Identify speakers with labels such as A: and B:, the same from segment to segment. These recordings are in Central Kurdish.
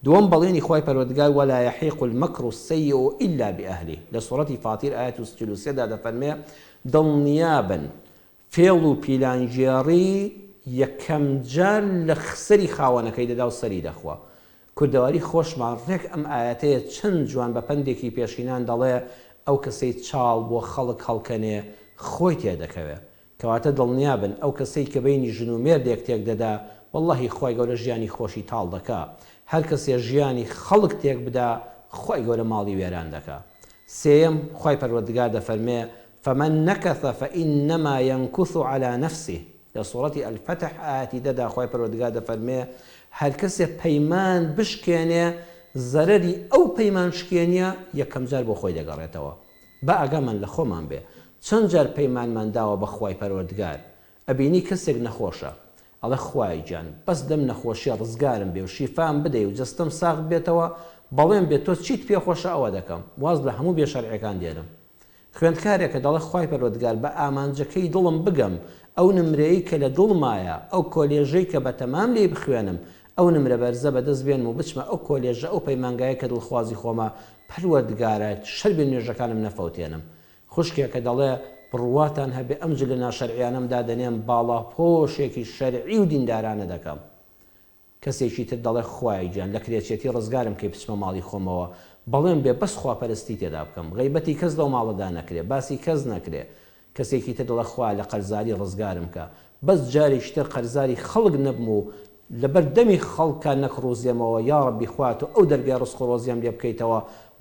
A: دوم بەڵێنی خی پەروەردگار ولا يحيق المكر السيء إلا بأهله لسورة فاطر آية 33 دەفەرمێ دڵنیابن فێڵ و پیلانجێڕی یەکەم جار لە خسەری خاوەنەکەی دەدا و سەری دەخوا. کوردەواری خۆشمان ڕێک ئەم ئاەتەیە چەند جوان بە پندێکی پێشینان دەڵێ ئەو کەسەی چاڵ بۆ خەڵک هەڵکەنێ خۆی تێدەکەوێت کەواتە دڵنیابن ئەو کەسەی کە بینی ژن و مێردێک تێک دەدا واللهی خۆی گەورە ژیانی خۆشی تاڵ دەکا هەر کەسێ ژیانی خەڵک تێک بدا خۆی گەورە ماڵی وێران دەکا. سێم خی پەروەردگار دەفەرمێ فمن نكث فإنما ينكث على نفسه لسورة الفتح آياتي ددا خواهي پروردگار دفرمي هر کسی پیمان بشکێنێ زەرەری ئەو پەیمان شکێنیە یەکەم جار بۆ خۆی دەگەڕێتەوە. با ئەگەمان لە خۆمان بێ چەند جار پەیمانمان داوە بە خوای پەروەردگار ئەبینی کەسێک نەخۆشە ئەڵێ خوای جان بەس دەم نەخۆشیە ڕزگارم بێ و شیفام بدەی و جەستەم ساغ بێتەوە بەڵێم بێت تۆ چیت پێخۆشە ئەوە دەکەم واز لە هەموو بێشەرعەکان دێنم. خوێندکارێکە دەڵێ خوای پەروەردگار بە ئامانجەکەی دڵم بگەم ئەو نمرەیە کە لە دڵمایە ئەو کۆلێژەی کە بە تەمام لێ بخوێنم ئەو نمرە بەرزە بەدەست بێنم و بچمە ئەو کۆلێژە ئەو پەیمانگایە کە دڵخوازی خۆمە پەروەردگارە شەر بێ نوێژەکانم نەفەوتێنم. خوشکێکە دەڵێ بڕواتان هەبێ ئەمجل لە ناشەرعیانەمدا دەنێم باڵا پۆشێکی شەرعی و دیندارانە دەکەم. کەسێکی تر دەڵێ خوای گیان لە کرێچێتی ڕزگارم کەی بچمە ماڵی خۆمەوە بەڵێم بێ بەس خواپەرستی تێدا بکەم غیبەتی کەس لەو ماڵەدا نەکرێ باسی کەس نەکرێ. کەسێکی تر دەڵێ خوا لە قەرزاری ڕزگارم کە بەس جارێکی تر قەرزاری خەڵک نەبم و لەبەر دەمی خەڵکە نەکڕۆزیەمەوە یا ڕەبی خوات و ئەو دەرگای ڕزق و ڕۆزیەم لێ بکەیتەوە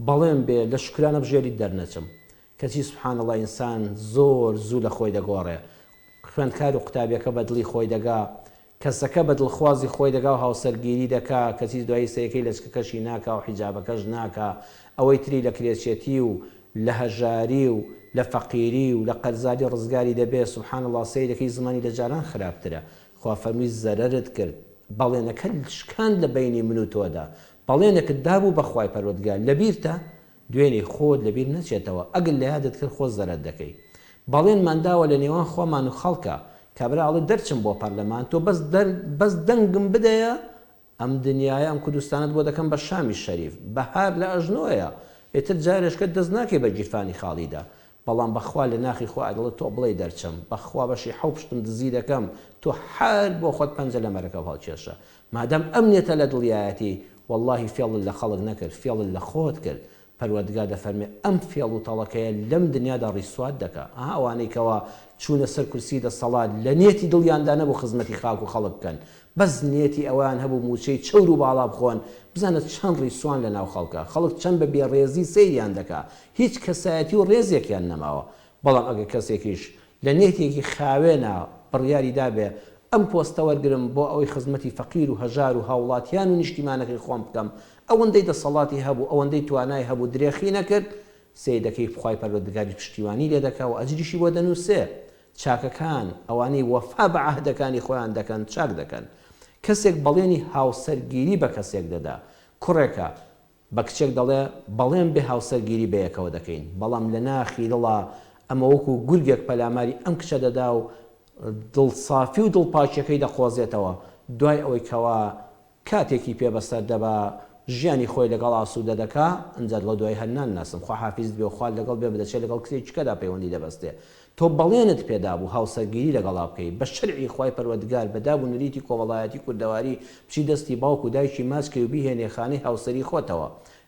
A: بەڵێم بێ لە شکرانە بژێری دەرنەچم. کەچی سبحان الله ئینسان زۆر زوو لە خۆی دەگۆڕێ. خوێندکار و قوتابیەکە بە دڵی خۆی دەگا کەسەکە بە دڵخوازی خۆی دەگا و هاوسەرگیری دەکا کەچی دوایی سەیەکەی لە چکەکەشی ناکا و حیجابەکەش ناکا ئەوەی تری لە کرێچێتی و لە هەژاری و لە فەقیری و لە قەرزاری ڕزگاری دەبێ سبحان الله سەیدەکەی زمانی لە جاران خراپترە. خوا فەرمووی زەرەرت کرد بەڵێنەکە شکاند لە بینی من و تۆدا بەڵێنێکت دابوو بە خوای پەروەردگار لەبیرتە دوێنێ خۆت لەبیر نەچێتەوە ئەگەر لە یادت کرد خۆ زەرەر دەکەی. بەڵێنمان داوە لە نێوان خۆمان و خەڵکە کابراڵە دەرچم بۆ پەرلەمان تۆ بەس دەنگم بدەیە ئەم دنیاە ئەم کوردستانت بۆ دەکەم بە شامی شەریف بەهار لە ئەژنۆیە ئێتر جارێشکە دەست ناکەی بە گیرفانی خاڵیدا بەڵام بەخوا لە ناخی خۆ ئەدڵێت تۆ بڵێ دەرچم بەخوا بەشی حەو پشتم دزی دەکەم تۆ حال بۆ خۆت پەنجە لە مەرەکە هەڵکێشە مادەم ئەمنێتە لە دڵیایەتی واللهی فێڵت لە خەڵک نەکرد فێڵت لە خۆت کرد. پەروەردگار دەفەرمێ ئەم فێڵ و تەڵەکەیە لەم دنیادا ڕیسوات دەکا ئەوانەی کەوا چوونە سەر کورسی دەسەڵات لە نێتی دڵیاندا نەبوو خزمەتی خاک و خەڵک بکەن بەس نێتی ئەوان هەبوو موچەی چەور و باڵا بخۆن بزانە چەند ڕیسوان لە ناو خەڵکە خەڵک چەند بە بێڕێزی سەیریان دەکا هیچ کەسایەتی و ڕێزێکیان نەماوە. بەڵام ئەگە کەسێکیش لە نێتێکی خاوێنە بڕیاری دابێ ئەم پۆستە وەرگرم بۆ ئەوەی خزمەتی فەقیر و هەژار و هاوڵاتیان و نیشتیمانەکەی خۆم بکەم ئەوەندەی دەسەڵاتی هەبوو ئەوەندەی توانای هەبوو درێخی نەکرد سەیدەکەی خوای پەروەردگاری پشتیوانی لێ دەکا و ئەجریشی بۆ دەنووسێ. چاکەکان ئەوانەی وەفا بە عەهدەکانی خۆیان دەکەن چاک دەکەن. کەسێک بەڵێنی هاوسەرگیری بە کەسێک دەدا کوڕێکە بە کچێک دەڵێ بەڵێن بێ هاوسەرگیری بەیەکەوە دەکەین بەڵام لە ناخی دڵا ئەمە وەکو گورگێک پەلاماری ئەم کچە دەدا و دڵسافی و دڵپاکیەکەی دەخۆزێتەوە دوای ئەوەی کەوا کاتێکی پێبەسەر دەبا ژیانی خۆی لەگەڵ ئاسوودە دەکا ئەنجار لە دوای هەرنان ناسم خوا حافیزت بێ خوا لەگەڵ بێ بدەچێت لەگەڵ کچێکەدا پەیوەندی دەبەستێ تۆ بەڵێنت پێدا بوو هاوسەرگیری لەگەڵا بکەی بە شەرعی خوای پەروەردگار بەدابوو نوریتی کۆمەڵایەتی کوردەواری بچی دەستی باوک و دایکی ماچکەی و بیهێنێ خانەی هاوسەری خۆتەوە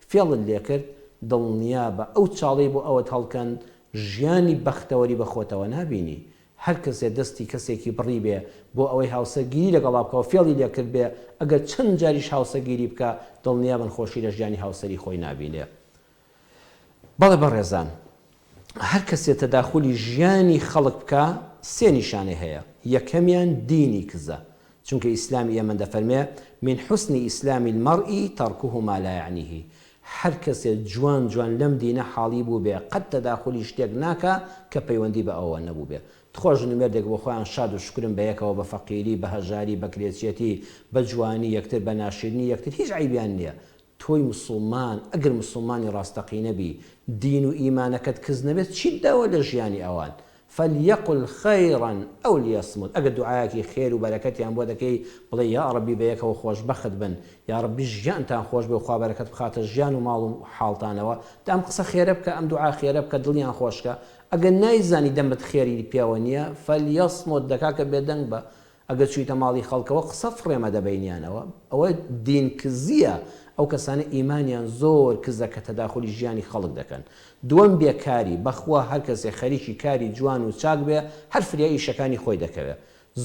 A: فێڵت لێ کرد دڵنیا بە ئەو چاڵەی بۆ ئەوەت هەڵکەن ژیانی بەختەوەری بە خۆتەوە نابینی. هەر کەسێ دەستی کەسێکی بڕی بێ بۆ ئەوەی هاوسەرگیری لەگەڵا بکەوە فێڵی لێ کرد بێ ئەگەر چەند جاریش هاوسەرگیری بکە دڵنیا بن خۆشی لە ژیانی هاوسەری خۆی نابینێ. بەڵێ بەڕێزان هەر کەسێ تەداخولی ژیانی خەڵک بکە سێ نیشانەی هەیە. یەکەمیان دینی کزە چونکە ئیسلامی ئێمە دەفەرمێ من حسنی ئیسلامی المەرئی تەرکه ما لا یعنیه. هەر کەسێ جوان جوان لەم دینە حاڵی بوو بێ قەت تەداخولی شتێک ناکە کە پەیوەندی بە ئەوە نەبوو بێ. تخۆش نمێردێک بۆ خۆیان شاد و شکرن بە یەکەوە بە فەقیری بە هەژاری بە کرێچێتی بە جوانی یەکتر بە ناشرنی یەکتر هیچ عیبیان نییە. تۆی مسلمان ئەگەر مسلمانی ڕاستەقی نەبی دین و ئیمانەکەت کز نەبێت چیت داوە لە ژیانی ئەوان فليقل خيرا أو ليصمت. أجد دعاءك خير وبركتي عن بودك بلي يا ربي بيك وخوش بخت بن يا ربي جان تان خوش بخوا بركت بخاطر جان ومال حالتانوا تام قصة خير بك أم دعاء خير بك دليان خوشك أجد نايزاني دمت خيري بياونيا فليصمت دكاك بدنگ با أجد شوية مالي خلق وقصة فريمة دبينيانا أو دين كزية ئەو کەسانە ئیمانیان زۆر کزە کە تەداخلی ژیانی خەڵک دەکەن. دووەم بێکاری بەخوا هەر کەسێک خەریکی کاری جوان و چاک بێ هەر فریای ئیشەکانی خۆی دەکەوێت.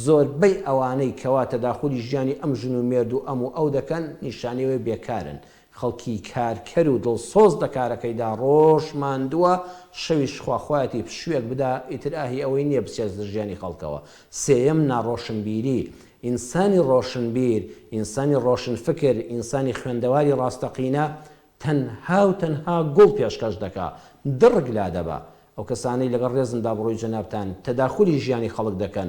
A: زۆربەی ئەوانەی کەوا تەداخلی ژیانی ئەم ژن و مێرد و ئەم و ئەو دەکەن نیشانەوەی بێکارن. خەڵکی کارکەر و دڵسۆز دەکارەکەیدا ڕۆژ ماندووە شەویش خواخوایەتی پشوێک بدا ئیتر ئاهی ئەوەی نییە بچێت ژیانی خەڵکەوە. سێیەم ناڕۆشنبیری. ئینسانی ڕۆشنبیر، ئینسانی ڕۆشنفکر، ئینسانی خوێندەواری ڕاستەقینە تەنها و تەنها گوڵ پێشکەش دەکا دڕک لا دەبا. ئەو کەسانەی لەگەڵ ڕێزمدا بڕۆی جەنابتان تەداخلی ژیانی خەڵک دەکەن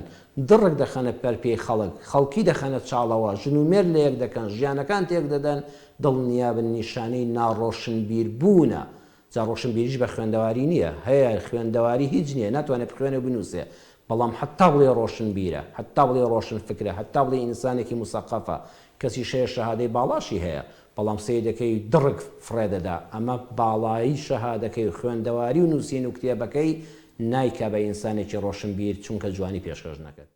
A: دڕک دەخەنە پەرپێی خەڵک خەڵکی دەخەنە چاڵەوە ژن و مێرد لە یەک دەکەن ژیانەکان تێک دەدەن دڵنیابن نیشانەی ناڕۆشنبیر بوونە. جا ڕۆشنبیریش بە خوێندەواری نییە هەیە خوێندەواری هیچ نییە ناتوانێت بخوێنە بنووسێ بەڵام حتا بڵێ ڕۆشنبیرە حتا بڵێ ڕۆشنفکرە حتا بڵێ ئینسانێکی موسەقەفە کەسی شەیە شەهادەی باڵاشی هەیە بەڵام سەیدەکەی دڕک فڕێدەدا ئەمە باڵایی شەهادەکەی خوێندەواری و نووسین و کتێبەکەی نایکا بە ئینسانێکی ڕۆشنبیر چونکە جوانی پێشکەش نەکرد.